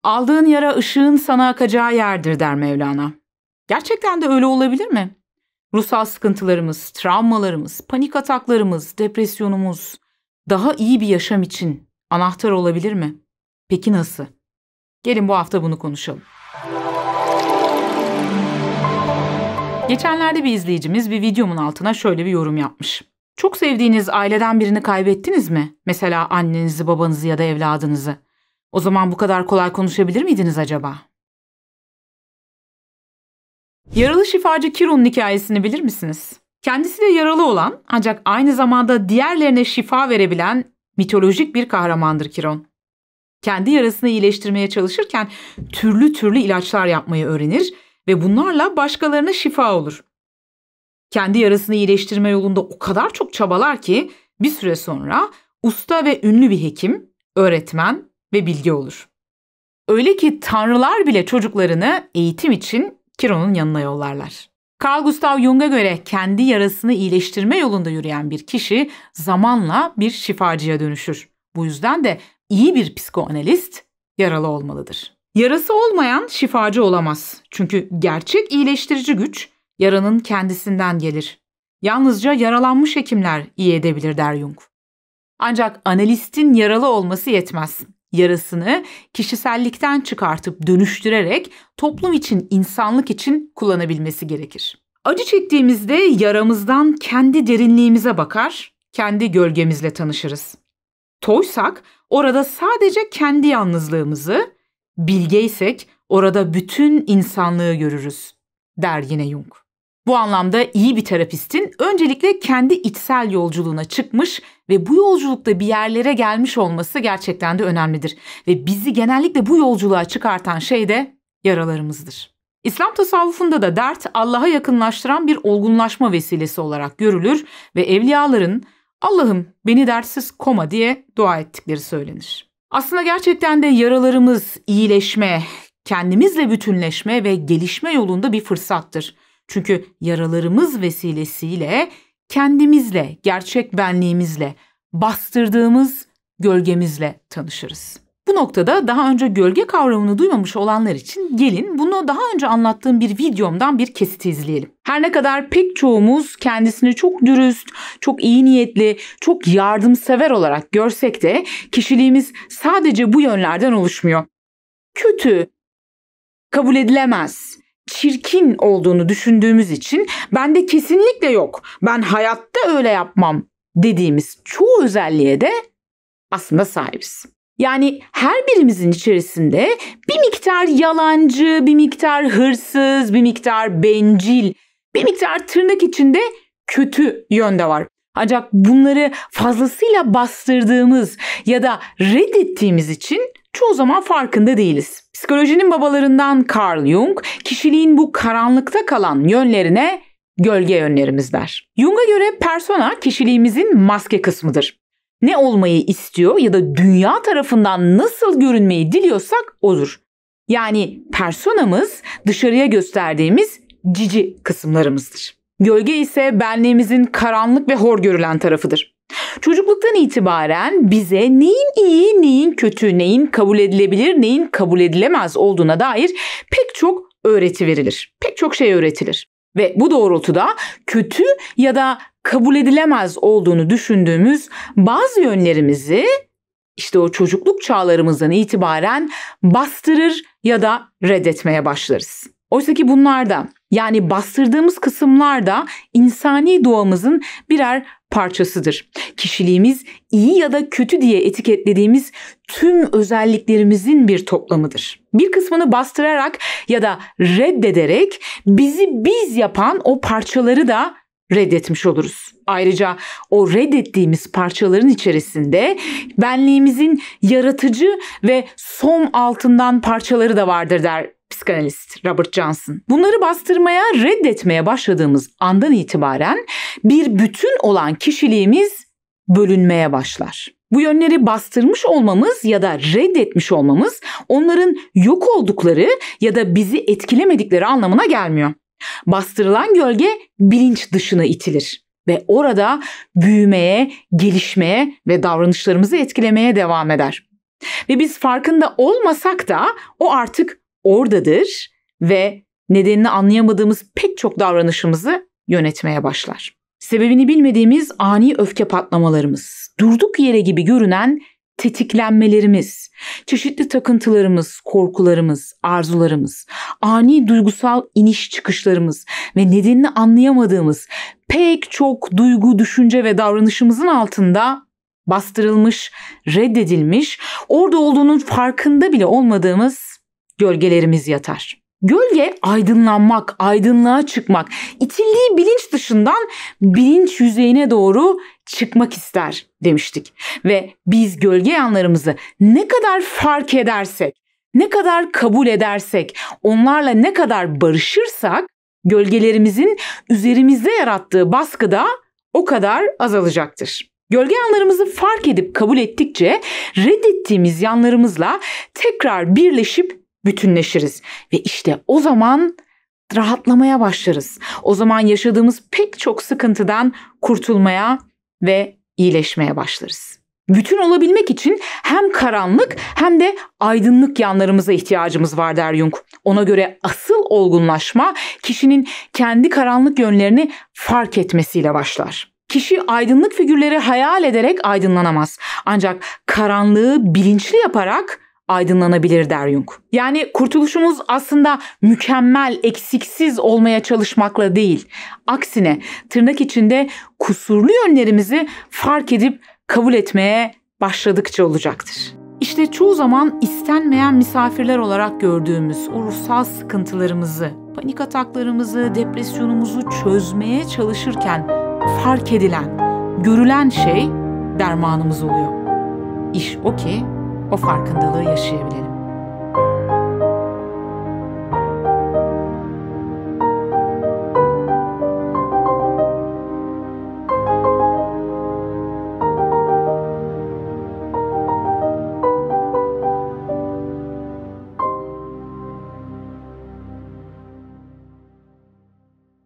Aldığın yara ışığın sana akacağı yerdir der Mevlana. Gerçekten de öyle olabilir mi? Ruhsal sıkıntılarımız, travmalarımız, panik ataklarımız, depresyonumuz daha iyi bir yaşam için anahtar olabilir mi? Peki nasıl? Gelin bu hafta bunu konuşalım. Geçenlerde bir izleyicimiz bir videomun altına şöyle bir yorum yapmış. Çok sevdiğiniz aileden birini kaybettiniz mi? Mesela annenizi, babanızı ya da evladınızı. O zaman bu kadar kolay konuşabilir miydiniz acaba? Yaralı şifacı Chiron'un hikayesini bilir misiniz? Kendisi de yaralı olan ancak aynı zamanda diğerlerine şifa verebilen mitolojik bir kahramandır Chiron. Kendi yarasını iyileştirmeye çalışırken türlü ilaçlar yapmayı öğrenir ve bunlarla başkalarına şifa olur. Kendi yarasını iyileştirme yolunda o kadar çok çabalar ki bir süre sonra usta ve ünlü bir hekim, öğretmen ve bilge olur. Öyle ki tanrılar bile çocuklarını eğitim için Chiron'un yanına yollarlar. Carl Gustav Jung'a göre kendi yarasını iyileştirme yolunda yürüyen bir kişi zamanla bir şifacıya dönüşür. Bu yüzden de iyi bir psikoanalist yaralı olmalıdır. Yarası olmayan şifacı olamaz. Çünkü gerçek iyileştirici güç yaranın kendisinden gelir. Yalnızca yaralanmış hekimler iyi edebilir der Jung. Ancak analistin yaralı olması yetmez. Yarasını kişisellikten çıkartıp dönüştürerek toplum için, insanlık için kullanabilmesi gerekir. Acı çektiğimizde yaramızdan kendi derinliğimize bakar, kendi gölgemizle tanışırız. Toysak orada sadece kendi yalnızlığımızı, bilgeysek orada bütün insanlığı görürüz der yine Jung. Bu anlamda iyi bir terapistin öncelikle kendi içsel yolculuğuna çıkmış ve bu yolculukta bir yerlere gelmiş olması gerçekten de önemlidir. Ve bizi genellikle bu yolculuğa çıkartan şey de yaralarımızdır. İslam tasavvufunda da dert Allah'a yakınlaştıran bir olgunlaşma vesilesi olarak görülür ve evliyaların "Allah'ım beni dertsiz koma" diye dua ettikleri söylenir. Aslında gerçekten de yaralarımız iyileşme, kendimizle bütünleşme ve gelişme yolunda bir fırsattır. Çünkü yaralarımız vesilesiyle kendimizle, gerçek benliğimizle, bastırdığımız gölgemizle tanışırız. Bu noktada daha önce gölge kavramını duymamış olanlar için gelin bunu daha önce anlattığım bir videomdan bir kesit izleyelim. Her ne kadar pek çoğumuz kendisini çok dürüst, çok iyi niyetli, çok yardımsever olarak görsek de kişiliğimiz sadece bu yönlerden oluşmuyor. Kötü, kabul edilemez, çirkin olduğunu düşündüğümüz için bende kesinlikle yok, ben hayatta öyle yapmam dediğimiz çoğu özelliğe de aslında sahibiz. Yani her birimizin içerisinde bir miktar yalancı, bir miktar hırsız, bir miktar bencil, bir miktar tırnak içinde kötü yön de var. Ancak bunları fazlasıyla bastırdığımız ya da reddettiğimiz için çoğu zaman farkında değiliz. Psikolojinin babalarından Carl Jung, kişiliğin bu karanlıkta kalan yönlerine gölge yönlerimiz der. Jung'a göre persona kişiliğimizin maske kısmıdır. Ne olmayı istiyor ya da dünya tarafından nasıl görünmeyi diliyorsak odur. Yani personamız dışarıya gösterdiğimiz cici kısımlarımızdır. Gölge ise benliğimizin karanlık ve hor görülen tarafıdır. Çocukluktan itibaren bize neyin iyi, neyin kötü, neyin kabul edilebilir, neyin kabul edilemez olduğuna dair pek çok öğreti verilir. Pek çok şey öğretilir. Ve bu doğrultuda kötü ya da kabul edilemez olduğunu düşündüğümüz bazı yönlerimizi işte o çocukluk çağlarımızdan itibaren bastırır ya da reddetmeye başlarız. Oysa ki bunlar da, yani bastırdığımız kısımlar da insani doğamızın birer parçasıdır. Kişiliğimiz iyi ya da kötü diye etiketlediğimiz tüm özelliklerimizin bir toplamıdır. Bir kısmını bastırarak ya da reddederek bizi biz yapan o parçaları da reddetmiş oluruz. Ayrıca o reddettiğimiz parçaların içerisinde benliğimizin yaratıcı ve som altından parçaları da vardır der psikanalist Robert Johnson. Bunları bastırmaya, reddetmeye başladığımız andan itibaren bir bütün olan kişiliğimiz bölünmeye başlar. Bu yönleri bastırmış olmamız ya da reddetmiş olmamız onların yok oldukları ya da bizi etkilemedikleri anlamına gelmiyor. Bastırılan gölge bilinç dışına itilir ve orada büyümeye, gelişmeye ve davranışlarımızı etkilemeye devam eder. Ve biz farkında olmasak da o artık oradadır ve nedenini anlayamadığımız pek çok davranışımızı yönetmeye başlar. Sebebini bilmediğimiz ani öfke patlamalarımız, durduk yere gibi görünen tetiklenmelerimiz, çeşitli takıntılarımız, korkularımız, arzularımız, ani duygusal iniş çıkışlarımız ve nedenini anlayamadığımız pek çok duygu, düşünce ve davranışımızın altında bastırılmış, reddedilmiş, orada olduğunun farkında bile olmadığımız gölgelerimiz yatar. Gölge aydınlanmak, aydınlığa çıkmak, itildiği bilinç dışından bilinç yüzeyine doğru çıkmak ister demiştik. Ve biz gölge yanlarımızı ne kadar fark edersek, ne kadar kabul edersek, onlarla ne kadar barışırsak, gölgelerimizin üzerimizde yarattığı baskı da o kadar azalacaktır. Gölge yanlarımızı fark edip kabul ettikçe reddettiğimiz yanlarımızla tekrar birleşip bütünleşiriz. Ve işte o zaman rahatlamaya başlarız. O zaman yaşadığımız pek çok sıkıntıdan kurtulmaya ve iyileşmeye başlarız. Bütün olabilmek için hem karanlık hem de aydınlık yanlarımıza ihtiyacımız var der Jung. Ona göre asıl olgunlaşma kişinin kendi karanlık yönlerini fark etmesiyle başlar. Kişi aydınlık figürleri hayal ederek aydınlanamaz. Ancak karanlığı bilinçli yaparak aydınlanabilir der Jung. Yani kurtuluşumuz aslında mükemmel, eksiksiz olmaya çalışmakla değil. Aksine tırnak içinde kusurlu yönlerimizi fark edip kabul etmeye başladıkça olacaktır. İşte çoğu zaman istenmeyen misafirler olarak gördüğümüz o ruhsal sıkıntılarımızı, panik ataklarımızı, depresyonumuzu çözmeye çalışırken fark edilen, görülen şey dermanımız oluyor. İş o ki o farkındalığı yaşayabilelim.